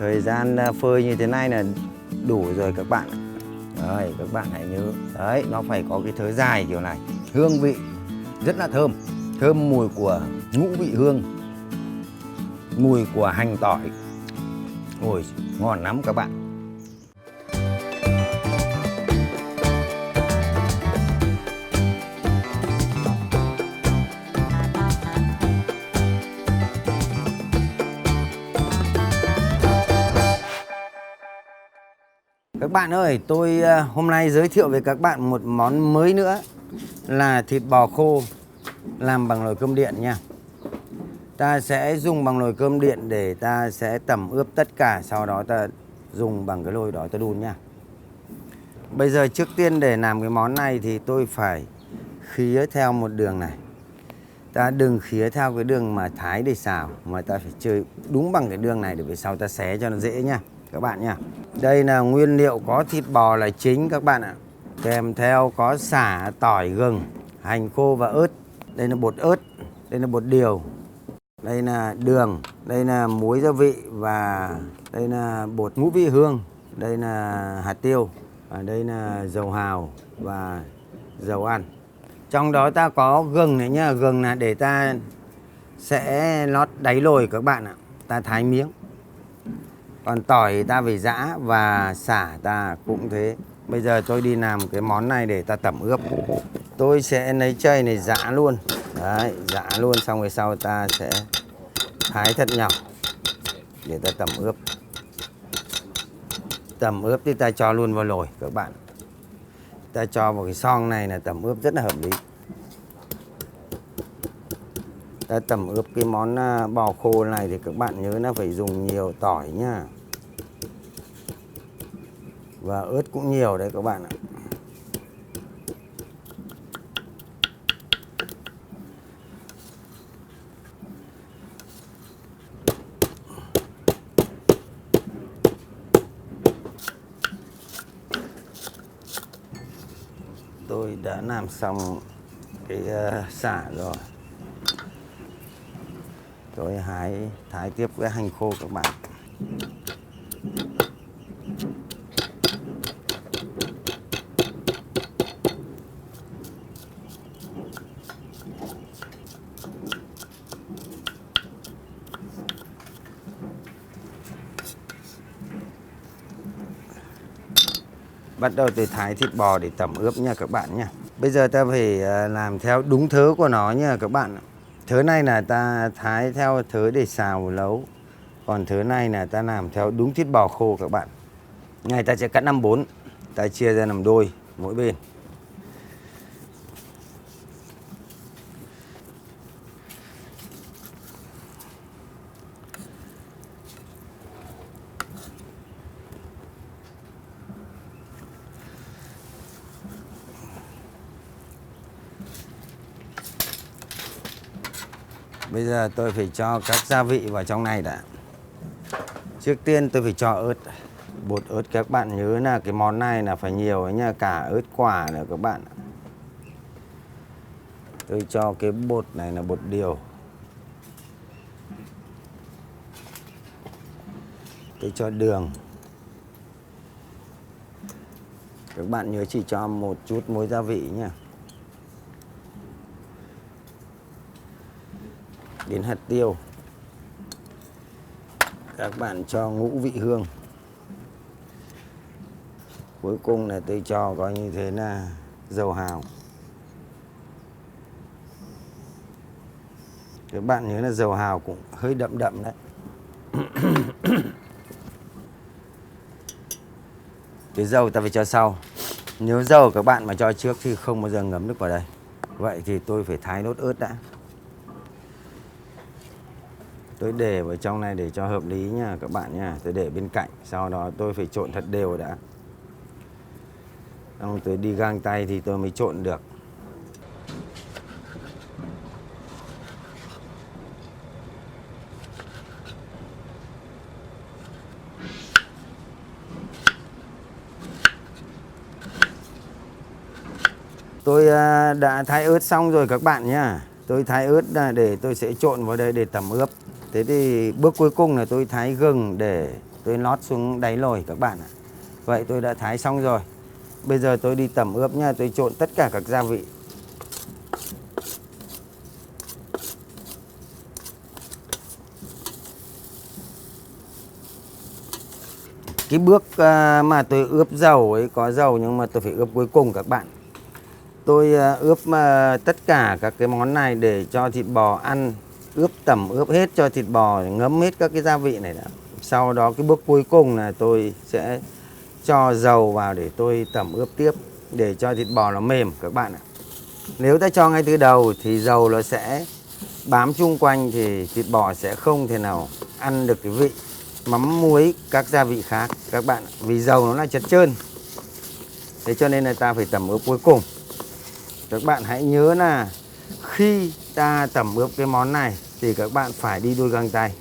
Thời gian phơi như thế này là đủ rồi các bạn. Đấy, các bạn hãy nhớ. Đấy, nó phải có cái thớ dài kiểu này. Hương vị rất là thơm. Thơm mùi của ngũ vị hương, mùi của hành tỏi. Ôi, ngon lắm các bạn. Các bạn ơi, tôi hôm nay giới thiệu với các bạn một món mới nữa là thịt bò khô làm bằng nồi cơm điện nha. Ta sẽ dùng bằng nồi cơm điện để ta sẽ tẩm ướp tất cả, sau đó ta dùng bằng cái nồi đó ta đun nha. Bây giờ trước tiên để làm cái món này thì tôi phải khía theo một đường này. Ta đừng khía theo cái đường mà thái để xào, mà ta phải chơi đúng bằng cái đường này để về sau ta xé cho nó dễ nha các bạn nha. Đây là nguyên liệu có thịt bò là chính các bạn ạ. Kèm theo có sả, tỏi, gừng, hành khô và ớt. Đây là bột ớt, đây là bột điều, đây là đường, đây là muối gia vị và đây là bột ngũ vị hương, đây là hạt tiêu và đây là dầu hào và dầu ăn. Trong đó ta có gừng này nhá, gừng là để ta sẽ lót đáy nồi các bạn ạ. Ta thái miếng. Còn tỏi ta phải giã và sả ta cũng thế. Bây giờ tôi đi làm cái món này để ta tẩm ướp. Tôi sẽ lấy chày này giã luôn. Đấy, giã luôn xong rồi sau ta sẽ thái thật nhỏ để ta tẩm ướp. Tẩm ướp thì ta cho luôn vào nồi các bạn. Ta cho vào cái xoong này là tẩm ướp rất là hợp lý. Ta tẩm ướp cái món bò khô này thì các bạn nhớ là phải dùng nhiều tỏi nhá. Và ớt cũng nhiều đấy các bạn ạ. Tôi đã làm xong cái sả rồi. Tôi thái tiếp cái hành khô các bạn. Bắt đầu từ thái thịt bò để tẩm ướp nha các bạn nha. Bây giờ ta phải làm theo đúng thớ của nó nha các bạn. Thớ này là ta thái theo thớ để xào nấu. Còn thớ này là ta làm theo đúng thịt bò khô các bạn. Này ta sẽ cắt 5/4. Ta chia ra làm đôi mỗi bên. Bây giờ tôi phải cho các gia vị vào trong này đã. Trước tiên tôi phải cho ớt. Bột ớt các bạn nhớ là cái món này là phải nhiều ấy nha, cả ớt quả nữa các bạn. Tôi cho cái bột này là bột điều. Tôi cho đường. Các bạn nhớ chỉ cho một chút muối gia vị nha. Đến hạt tiêu. Các bạn cho ngũ vị hương. Cuối cùng là tôi cho coi như thế là dầu hào. Các bạn nhớ là dầu hào cũng hơi đậm đậm đấy. Cái dầu ta phải cho sau. Nếu dầu các bạn mà cho trước thì không bao giờ ngấm được vào đây. Vậy thì tôi phải thái nốt ớt đã. Tôi để vào trong này để cho hợp lý nha các bạn nha. Tôi để bên cạnh. Sau đó tôi phải trộn thật đều đã. Xong tôi đi gang tay thì tôi mới trộn được. Tôi đã thái ớt xong rồi các bạn nhá. Tôi thái ớt để tôi sẽ trộn vào đây để tẩm ướp. Thế thì bước cuối cùng là tôi thái gừng để tôi lót xuống đáy nồi các bạn ạ. Vậy tôi đã thái xong rồi. Bây giờ tôi đi tẩm ướp nha, tôi trộn tất cả các gia vị. Cái bước mà tôi ướp dầu ấy có dầu nhưng mà tôi phải ướp cuối cùng các bạn. Tôi ướp tất cả các cái món này để cho thịt bò ăn, tẩm ướp hết cho thịt bò, ngấm hết các cái gia vị này đã. Sau đó cái bước cuối cùng là tôi sẽ cho dầu vào để tôi tẩm ướp tiếp để cho thịt bò nó mềm các bạn ạ. Nếu ta cho ngay từ đầu thì dầu nó sẽ bám chung quanh thì thịt bò sẽ không thể nào ăn được cái vị mắm muối các gia vị khác các bạn ạ. Vì dầu nó là chất trơn. Thế cho nên là ta phải tẩm ướp cuối cùng. Các bạn hãy nhớ là khi ta tẩm ướp cái món này thì các bạn phải đi đôi găng tay.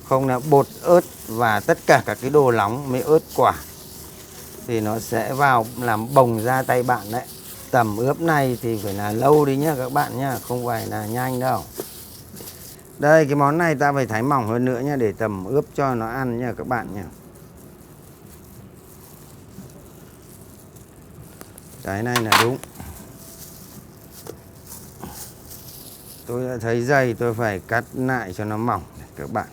Không là bột ớt và tất cả các cái đồ nóng mới ớt quả thì nó sẽ vào làm bồng ra tay bạn đấy. Tẩm ướp này thì phải là lâu đi nhá các bạn nhá, không phải là nhanh đâu. Đây cái món này ta phải thái mỏng hơn nữa nhá để tẩm ướp cho nó ăn nha các bạn nhá. Cái này là đúng. Tôi đã thấy dày tôi phải cắt lại cho nó mỏng các bạn.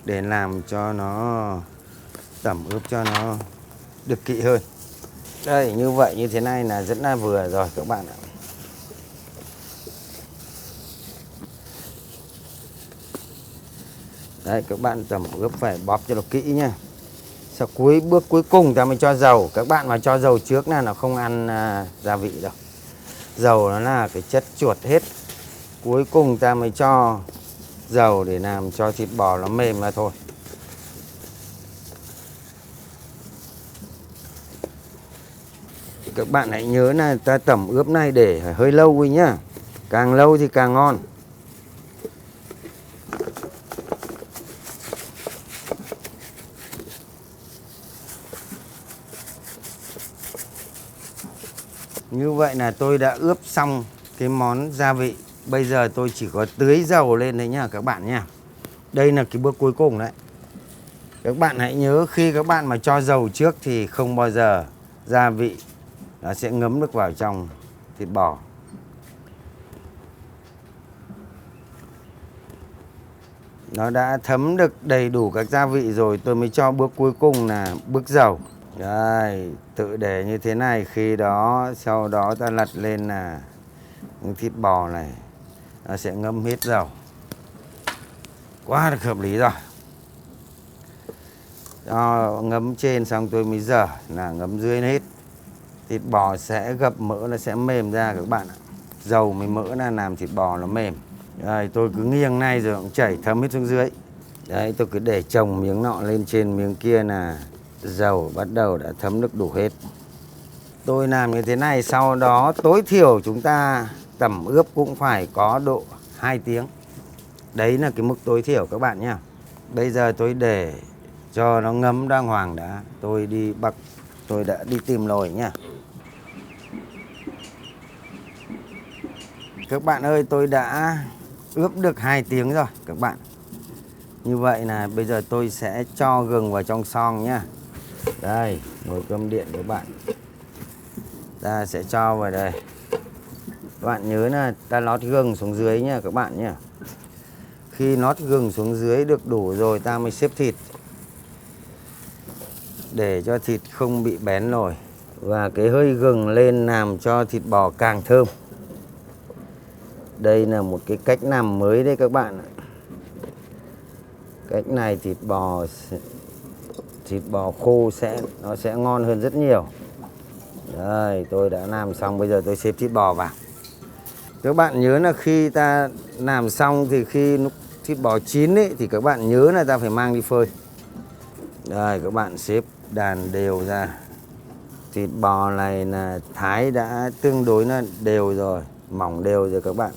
Để làm cho nó tẩm ướp cho nó được kỹ hơn. Đây như vậy như thế này là rất là vừa rồi các bạn ạ. Đấy các bạn tẩm ướp phải bóp cho nó kỹ nhá. Sau bước cuối cùng ta mới cho dầu. Các bạn mà cho dầu trước là nó không ăn gia vị đâu. Dầu nó là cái chất chuột hết. Cuối cùng ta mới cho dầu để làm cho thịt bò nó mềm mà thôi. Các bạn hãy nhớ là ta tẩm ướp này để hơi lâu đi nhá. Càng lâu thì càng ngon. Như vậy là tôi đã ướp xong cái món gia vị. Bây giờ tôi chỉ có tưới dầu lên đấy nhá các bạn nha. Đây là cái bước cuối cùng đấy. Các bạn hãy nhớ khi các bạn mà cho dầu trước thì không bao giờ gia vị nó sẽ ngấm được vào trong thịt bò. Nó đã thấm được đầy đủ các gia vị rồi tôi mới cho bước cuối cùng là bước dầu. Đây, tự để như thế này, khi đó sau đó ta lật lên là thịt bò này nó sẽ ngâm hết dầu. Quá được hợp lý rồi. Cho ngấm trên xong tôi mới dở là ngấm dưới hết. Thịt bò sẽ gập mỡ, nó sẽ mềm ra các bạn ạ. Dầu mới mỡ là làm thịt bò nó mềm. Đây, tôi cứ nghiêng này rồi cũng chảy thấm hết xuống dưới. Đấy, tôi cứ để chồng miếng nọ lên trên miếng kia là dầu bắt đầu đã thấm được đủ hết. Tôi làm như thế này, sau đó tối thiểu chúng ta tẩm ướp cũng phải có độ 2 tiếng. Đấy là cái mức tối thiểu các bạn nhé. Bây giờ tôi để cho nó ngấm đàng hoàng đã. Tôi đã đi tìm nồi nhá. Các bạn ơi, tôi đã ướp được 2 tiếng rồi các bạn. Như vậy là bây giờ tôi sẽ cho gừng vào trong xoong nhá. Đây, nồi cơm điện các bạn. Ta sẽ cho vào đây. Các bạn nhớ là ta lót gừng xuống dưới nha các bạn nhé. Khi lót gừng xuống dưới được đủ rồi ta mới xếp thịt. Để cho thịt không bị bén nồi. Và cái hơi gừng lên làm cho thịt bò càng thơm. Đây là một cái cách làm mới đấy các bạn ạ. Cách này thịt bò khô nó sẽ ngon hơn rất nhiều. Đây, tôi đã làm xong, bây giờ tôi xếp thịt bò vào. Các bạn nhớ là khi ta làm xong thì khi lúc thịt bò chín ấy, thì các bạn nhớ là ta phải mang đi phơi. Đây, các bạn xếp đàn đều ra. Thịt bò này là thái đã tương đối là đều rồi, mỏng đều rồi các bạn.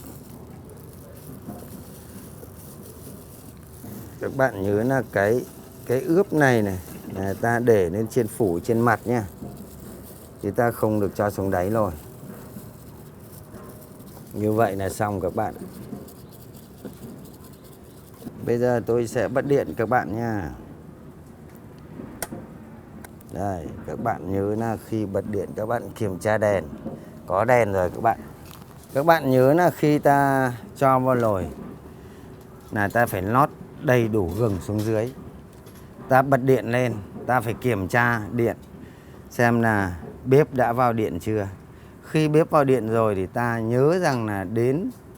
Các bạn nhớ là cái ướp này là ta để lên trên phủ trên mặt nha. Chứ ta không được cho xuống đáy rồi. Như vậy là xong các bạn. Bây giờ tôi sẽ bật điện các bạn nha. Đây, các bạn nhớ là khi bật điện các bạn kiểm tra đèn. Có đèn rồi các bạn. Các bạn nhớ là khi ta cho vào nồi là ta phải lót đầy đủ gừng xuống dưới. Ta bật điện lên, ta phải kiểm tra điện xem là bếp đã vào điện chưa. Khi bếp vào điện rồi thì ta nhớ rằng là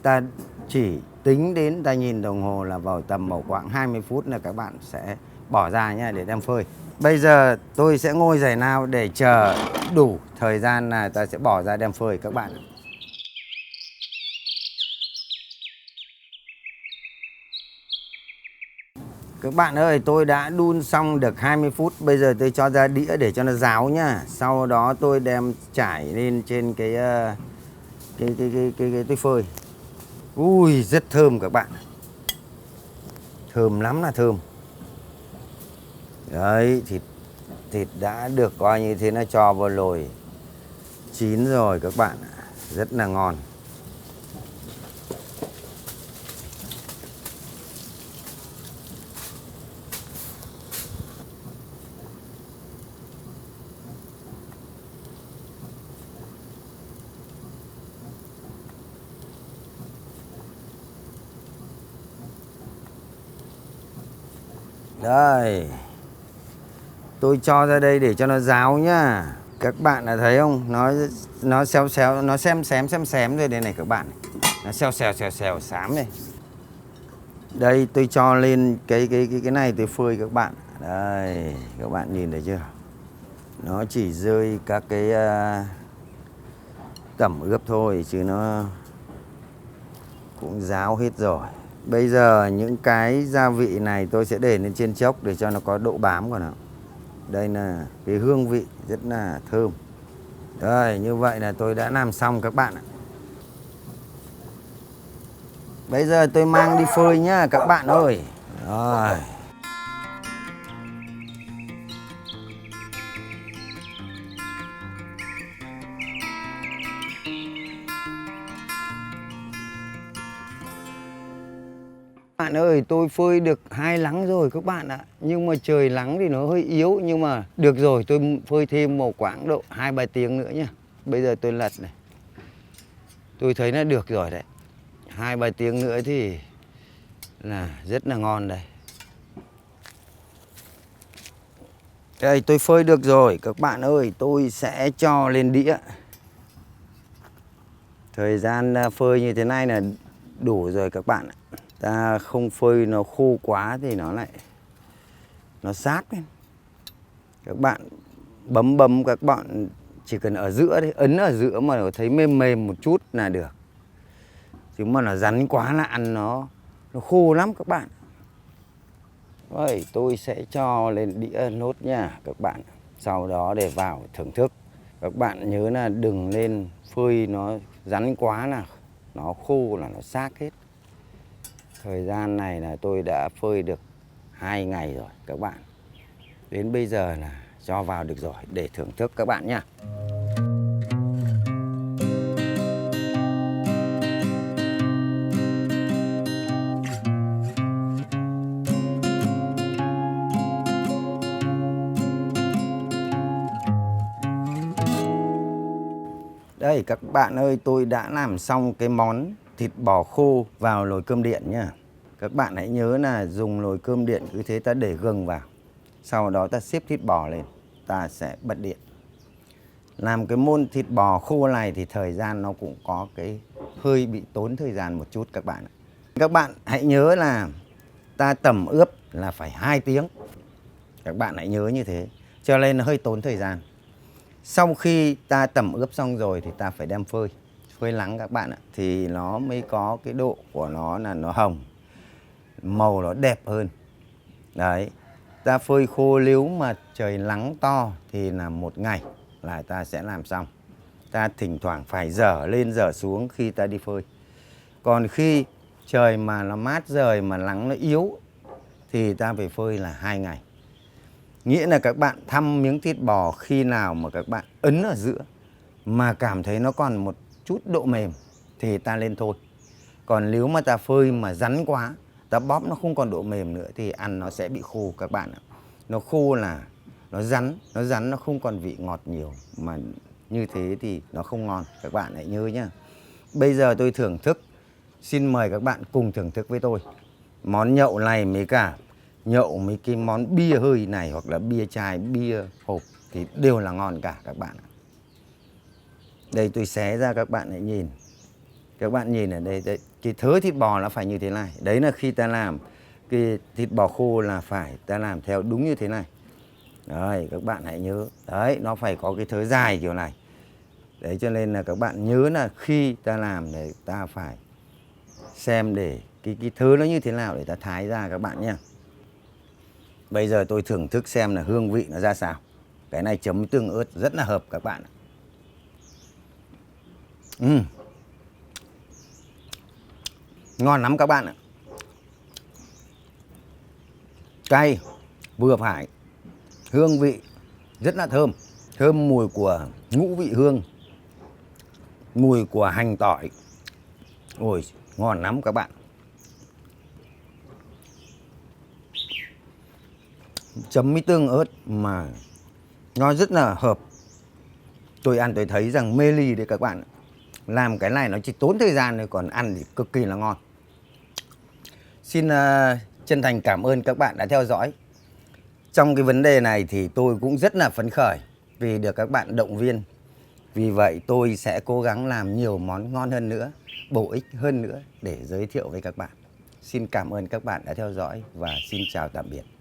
ta chỉ tính đến, ta nhìn đồng hồ là vào tầm khoảng 20 phút là các bạn sẽ bỏ ra nha để đem phơi. Bây giờ tôi sẽ ngồi giải lao để chờ đủ thời gian là ta sẽ bỏ ra đem phơi các bạn. Các bạn ơi, tôi đã đun xong được 20 phút. Bây giờ tôi cho ra đĩa để cho nó ráo nhá. Sau đó tôi đem trải lên trên cái tôi phơi. Ui, rất thơm các bạn. Thơm lắm là thơm. Đấy, thịt đã được coi như thế, nó cho vào nồi chín rồi các bạn. Rất là ngon. Đây, tôi cho ra đây để cho nó ráo nhá. Các bạn đã thấy không? Nó xéo xéo, nó xém rồi đây này các bạn. Nó xèo xám này. Đây tôi cho lên cái này tôi phơi các bạn. Đây, các bạn nhìn thấy chưa? Nó chỉ rơi các cái tẩm ướp thôi chứ nó cũng ráo hết rồi. Bây giờ những cái gia vị này tôi sẽ để lên trên chốc để cho nó có độ bám của nó. Đây là cái hương vị rất là thơm. Đây, như vậy là tôi đã làm xong các bạn ạ. Bây giờ tôi mang đi phơi nhá các bạn ơi. Rồi. Bạn ơi, tôi phơi được 2 nắng rồi các bạn ạ. Nhưng mà trời nắng thì nó hơi yếu. Nhưng mà được rồi, tôi phơi thêm một quãng độ 2-3 tiếng nữa nhá. Bây giờ tôi lật này. Tôi thấy nó được rồi đấy. 2-3 tiếng nữa thì là rất là ngon đây. Đây, tôi phơi được rồi các bạn ơi. Tôi sẽ cho lên đĩa. Thời gian phơi như thế này là đủ rồi các bạn ạ. Ta không phơi nó khô quá thì nó sát lên. Các bạn bấm các bạn chỉ cần ở giữa đấy, ấn ở giữa mà thấy mềm mềm một chút là được. Chứ mà nó rắn quá là ăn nó khô lắm các bạn. Rồi, tôi sẽ cho lên đĩa nốt nha các bạn. Sau đó để vào thưởng thức. Các bạn nhớ là đừng lên phơi nó rắn quá là nó khô là nó xác hết. Thời gian này là tôi đã phơi được 2 ngày rồi các bạn. Đến bây giờ là cho vào được rồi để thưởng thức các bạn nha. Đây các bạn ơi, tôi đã làm xong cái món thịt bò khô vào nồi cơm điện nhá. Các bạn hãy nhớ là dùng nồi cơm điện cứ thế ta để gừng vào. Sau đó ta xếp thịt bò lên, ta sẽ bật điện. Làm cái môn thịt bò khô này thì thời gian nó cũng có cái hơi bị tốn thời gian một chút các bạn ạ. Các bạn hãy nhớ là ta tẩm ướp là phải 2 tiếng. Các bạn hãy nhớ như thế, cho nên nó hơi tốn thời gian. Sau khi ta tẩm ướp xong rồi thì ta phải đem phơi nắng các bạn ạ. Thì nó mới có cái độ của nó là nó hồng, màu nó đẹp hơn. Đấy, ta phơi khô nếu mà trời nắng to thì là 1 ngày là ta sẽ làm xong. Ta thỉnh thoảng phải dở lên dở xuống khi ta đi phơi. Còn khi trời mà nó mát rời mà nắng nó yếu thì ta phải phơi là 2 ngày. Nghĩa là các bạn thăm miếng thịt bò khi nào mà các bạn ấn ở giữa mà cảm thấy nó còn một chút độ mềm thì ta lên thôi. Còn nếu mà ta phơi mà rắn quá ta bóp nó không còn độ mềm nữa thì ăn nó sẽ bị khô các bạn ạ. Nó khô là nó rắn nó không còn vị ngọt nhiều, mà như thế thì nó không ngon, các bạn hãy nhớ nhá. Bây giờ tôi thưởng thức, xin mời các bạn cùng thưởng thức với tôi món nhậu này, mấy cả nhậu mấy cái món bia hơi này hoặc là bia chai, bia hộp thì đều là ngon cả các bạn ạ. Đây tôi xé ra các bạn hãy nhìn. Các bạn nhìn ở đây, đây, cái thớ thịt bò nó phải như thế này. Đấy là khi ta làm cái thịt bò khô là phải ta làm theo đúng như thế này. Đấy, các bạn hãy nhớ. Đấy, nó phải có cái thớ dài kiểu này. Đấy, cho nên là các bạn nhớ là khi ta làm thì ta phải xem để cái thớ nó như thế nào để ta thái ra các bạn nhé. Bây giờ tôi thưởng thức xem là hương vị nó ra sao. Cái này chấm với tương ớt rất là hợp các bạn. Ngon lắm các bạn ạ. Cay vừa phải, hương vị rất là thơm. Thơm mùi của ngũ vị hương, mùi của hành tỏi. Ôi, ngon lắm các bạn. Chấm với tương ớt mà nó rất là hợp. Tôi ăn tôi thấy rằng mê ly đấy các bạn. Làm cái này nó chỉ tốn thời gian thôi, còn ăn thì cực kỳ là ngon. Xin chân thành cảm ơn các bạn đã theo dõi. Trong cái vấn đề này thì tôi cũng rất là phấn khởi vì được các bạn động viên. Vì vậy tôi sẽ cố gắng làm nhiều món ngon hơn nữa, bổ ích hơn nữa để giới thiệu với các bạn. Xin cảm ơn các bạn đã theo dõi và xin chào tạm biệt.